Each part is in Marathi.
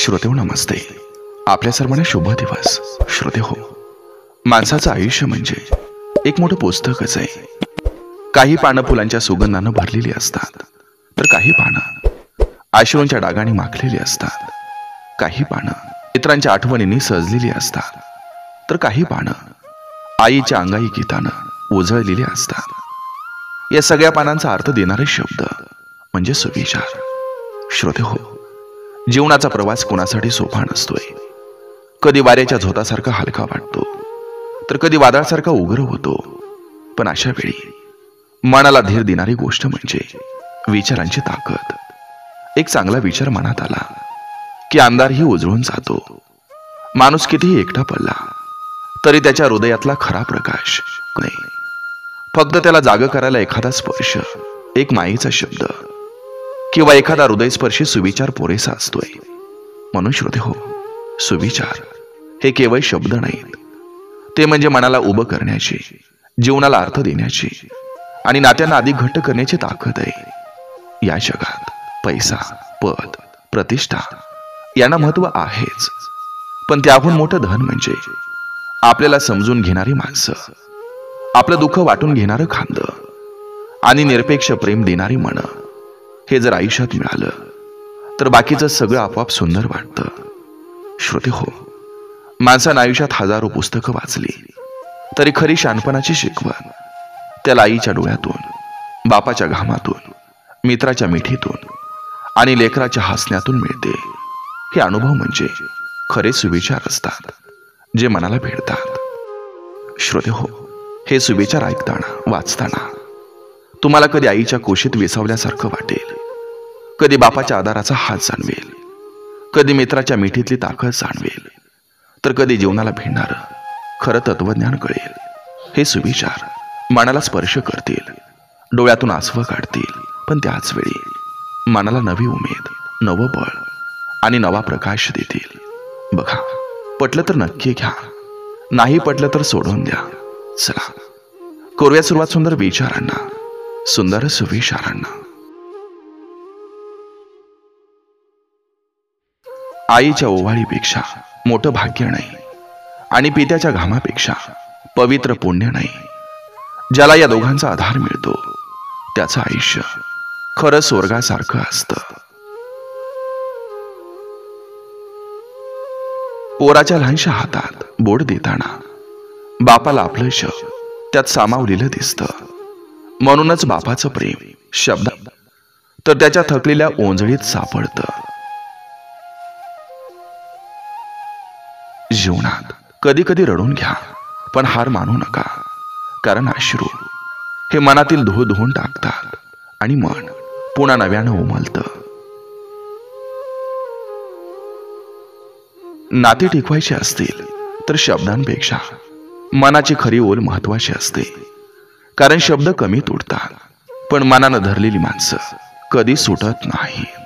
श्रोतेहो नमस्ते. आपल्या सर्वांना शुभ दिवस. श्रोते हो, माणसाचं आयुष्य म्हणजे एक मोठं पुस्तकच आहे. काही पानं फुलांच्या सुगंधानं भरलेली असतात, तर काही पानं अश्रूंच्या डागाने माखलेली असतात. काही पानं मित्रांच्या आठवणींनी सजलेली असतात, तर काही पानं आईच्या अंगाई गीतानं उजळलेली असतात. या सगळ्या पानांचा अर्थ देणारे शब्द म्हणजे सुविचार. श्रोते हो, जीवनाचा प्रवास कोणासाठी सोपा नसतोय. कधी वाऱ्याच्या झोतासारखा हलका वाटतो, तर कधी वादळासारखा उग्र होतो. पण अशा वेळी मनाला धीर देणारी गोष्ट म्हणजे विचारांची ताकद. एक चांगला विचार मनात आला की अंधारही उजळून जातो. माणूस कितीही एकटा पडला तरी त्याच्या हृदयातला खरा प्रकाश नाही. फक्त त्याला जाग करायला एखादा स्पर्श, एक मायेचा शब्द किंवा एखादा हृदयस्पर्शी सुविचार पुरेसा असतोय. म्हणून श्रोते हो, सुविचार हे केवळ शब्द नाहीत, ते म्हणजे मनाला उभं करण्याची, जीवनाला अर्थ देण्याची आणि नात्यांना अधिक घट्ट करण्याची ताकद आहे. या जगात पैसा, पद, प्रतिष्ठा यांना महत्व आहेच, पण त्याहून मोठं धन म्हणजे आपल्याला समजून घेणारी माणसं, आपलं दुःख वाटून घेणारं खांदं आणि निरपेक्ष प्रेम देणारी मनं. हे जर आयुष्यात मिळालं तर बाकीचं सगळं आपोआप सुंदर वाटतं. श्रोते हो, माणसानं आयुष्यात हजारो पुस्तकं वाचली तरी खरी शहाणपणाची शिकवण त्याला आईच्या डोळ्यातून, बापाच्या घामातून, मित्राच्या मिठीतून आणि लेकराच्या हसण्यातून मिळते. हे अनुभव म्हणजे खरे सुविचार असतात, जे मनाला भेटतात. श्रोते हो, हे सुविचार ऐकताना, वाचताना तुम्हाला कधी आईच्या कुशीत विसावल्यासारखं वाटेल, कधी बापाच्या आधाराचा हात जाणवेल, कधी मित्राच्या मिठीतली ताकद जाणवेल, तर कधी जीवनाला भिडणारं खरं तत्वज्ञान कळेल. हे सुविचार मनाला स्पर्श करतील, डोळ्यातून आसवं काढतील, पण त्याच वेळी मनाला नवी उमेद, नवं बळ आणि नवा प्रकाश देतील. बघा, पटलं तर नक्की घ्या, नाही पटलं तर सोडून द्या. चला करूया सुरुवात सुंदर विचारांना, सुंदर सुविचारांना. आईच्या ओवाळीपेक्षा मोठं भाग्य नाही आणि पित्याच्या घामापेक्षा पवित्र पुण्य नाही. ज्याला या दोघांचा आधार मिळतो त्याचं आयुष्य खरं स्वर्गासारखं असतं. पोराच्या लहानशा हातात बोट देताना बापाला आपलं जग त्यात सामावलेलं दिसतं. म्हणूनच बापाचं प्रेम शब्द तर त्याच्या थकलेल्या ओंजळीत सापडतं. जीवनात कधी कधी रडून घ्या, पण हार मानू नका, कारण अश्रू हे मनातील धूळ धुवून टाकतात आणि मन पुन्हा नव्यानं उमलतं. नाती टिकवायची असतील तर शब्दांपेक्षा मनाची खरी ओल महत्वाची असते. कारण शब्द कमी तुटतात, पण मनानं धरलेली माणसं कधी सुटत नाहीत.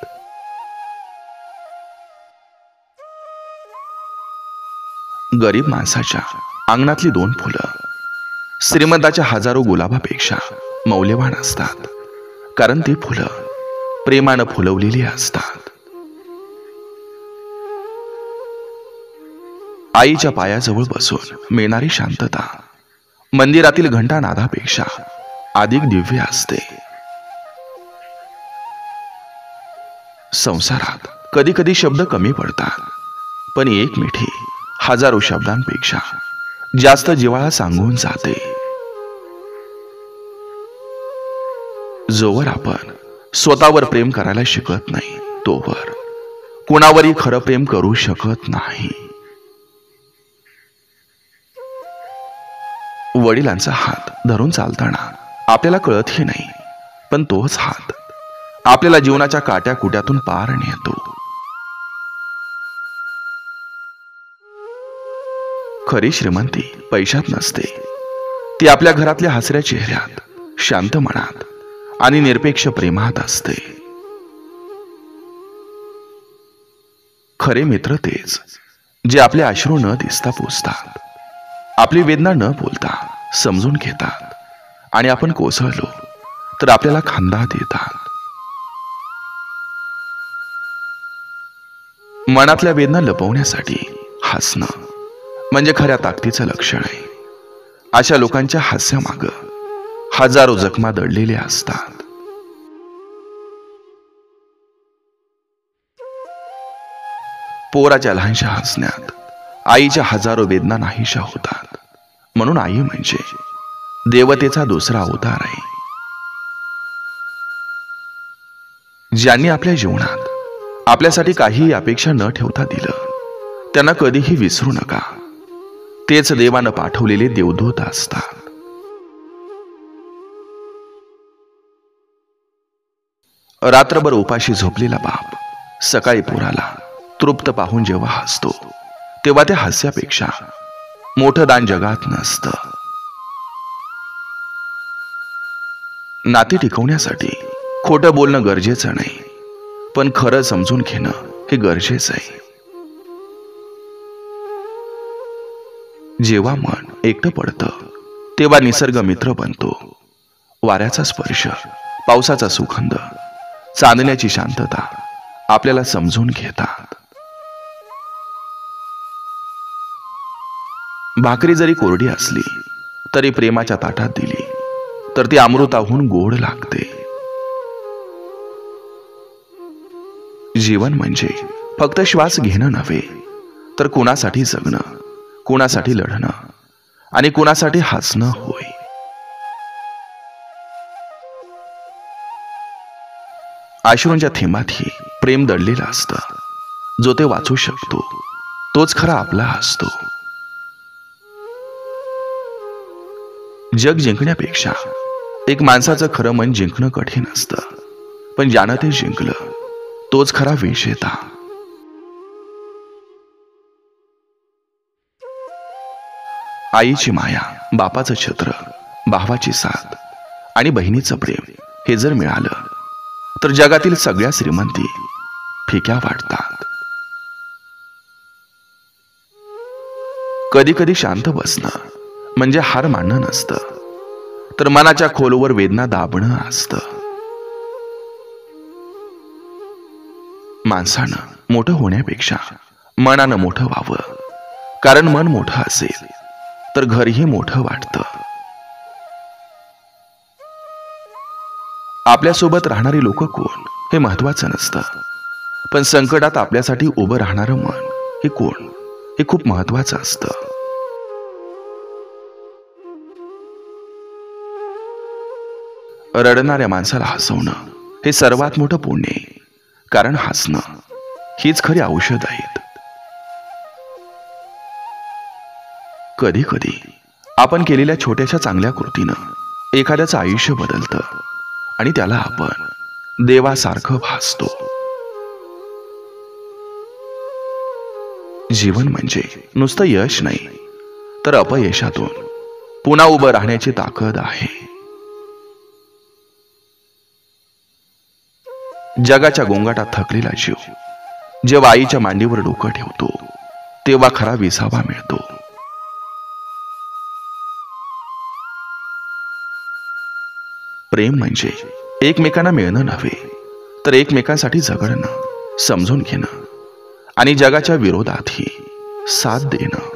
गरीब माणसाच्या अंगणातली दोन फुलं श्रीमंताच्या हजारो गुलाबापेक्षा मौल्यवान असतात, कारण ती फुलं प्रेमानं फुलवलेली असतात. आईच्या पायाजवळ बसून मिळणारी शांतता मंदिरातील घंटानादापेक्षा अधिक दिव्य असते. संसारात कधी कधी शब्द कमी पडतात, पण एक मिठी हजारो शब्दांपेक्षा जास्त जिव्हाळा सांगून जाते. जोवर आपण स्वतःवर प्रेम करायला शिकत नाही, तोवर कुणावरही खरं प्रेम करू शकत नाही. वडिलांचा हात धरून चालताना आपल्याला कळतही नाही, पण तोच हात आपल्याला जीवनाच्या काट्या कुट्यातून पार नेतो. खरी श्रीमंती पैशात नसते, ती आपल्या घरातल्या हसऱ्या चेहऱ्यात, शांत मनात आणि निरपेक्ष प्रेमात असते. खरे मित्र तेच जे आपले अश्रू न दिसता पोचतात, आपली वेदना न बोलता समजून घेतात आणि आपण कोसळलो तर आपल्याला खांदा देतात. मनातल्या वेदना लपवण्यासाठी हसणं म्हणजे खऱ्या ताकदीचं लक्षण आहे. अशा लोकांच्या हास्यामागं हजारो जखमा दडलेल्या असतात. पोराच्या लहानशा हसण्यात आईच्या हजारो वेदना नाहीशा होतात. म्हणून आई म्हणजे देवतेचा दुसरा अवतार आहे. ज्यांनी आपल्या जीवनात आपल्यासाठी काहीही अपेक्षा न ठेवता दिलं, त्यांना कधीही विसरू नका. तेच देवानं पाठवलेले देवदूत असतात. रात्रभर उपाशी झोपलेला बाप सकाळी पोराला तृप्त पाहून जेव्हा हसतो, तेव्हा त्या हास्यापेक्षा मोठं दान जगात नसतं. नाती टिकवण्यासाठी खोटं बोलणं गरजेचं नाही, पण खरं समजून घेणं हे गरजेचं आहे. जेव्हा मन एकटं पडतं, तेव्हा निसर्ग मित्र बनतो. वाऱ्याचा स्पर्श, पावसाचा सुगंध, चांदण्याची शांतता आपल्याला समजून घेतात. भाकरी जरी कोरडी असली तरी प्रेमाच्या ताटात दिली तर ती अमृताहून गोड लागते. जीवन म्हणजे फक्त श्वास घेणं नव्हे, तर कुणासाठी जगणं, कुणासाठी लढणं आणि कुणासाठी हसणं होय. अश्रूंच्या थेंबातही प्रेम दडलेलं असतं. जो ते वाचू शकतो तोच खरा आपला असतो. जग जिंकण्यापेक्षा एक माणसाचं खरं मन जिंकणं कठीण असतं, पण ज्यानं ते जिंकलं तोच खरा विजेता. आईची माया, बापाचं छत्र, भावाची साथ आणि बहिणीचं प्रेम हे जर मिळालं तर जगातील सगळ्या श्रीमंती फिक्या वाटतात. कधी कधी शांत बसणं म्हणजे हार मानणं नसतं, तर मनाच्या खोलवर वेदना दाबणं असतं. माणसानं मोठं होण्यापेक्षा मनानं मोठं व्हावं, कारण मन मोठं असेल तर घरही मोठं वाटतं. आपल्यासोबत राहणारी लोक कोण हे महत्वाचं नसतं, पण संकटात आपल्यासाठी उभं राहणारं मन हे कोण हे खूप महत्वाचं असतं. रडणाऱ्या माणसाला हसवणं हे सर्वात मोठं पुण्य आहे, कारण हसणं हीच खरी औषध आहेत. कधी कधी आपण केलेल्या छोट्याशा चांगल्या कृतीनं एखाद्याचं आयुष्य बदलतं आणि त्याला आपण देवासारखं भासतो. जीवन म्हणजे नुसतं यश नाही, तर अपयशातून पुन्हा उभं राहण्याची ताकद आहे. जगाच्या गोंगाटात थकलेला जीव जेव्हा आईच्या मांडीवर डोकं ठेवतो, तेव्हा खरा विसावा मिळतो. प्रेम म्हणजे एकमेकांना मिळणं नव्हे, तर एकमेकांसाठी जगणं, समजून घेणं आणि जगाच्या विरोधातही साथ देणं.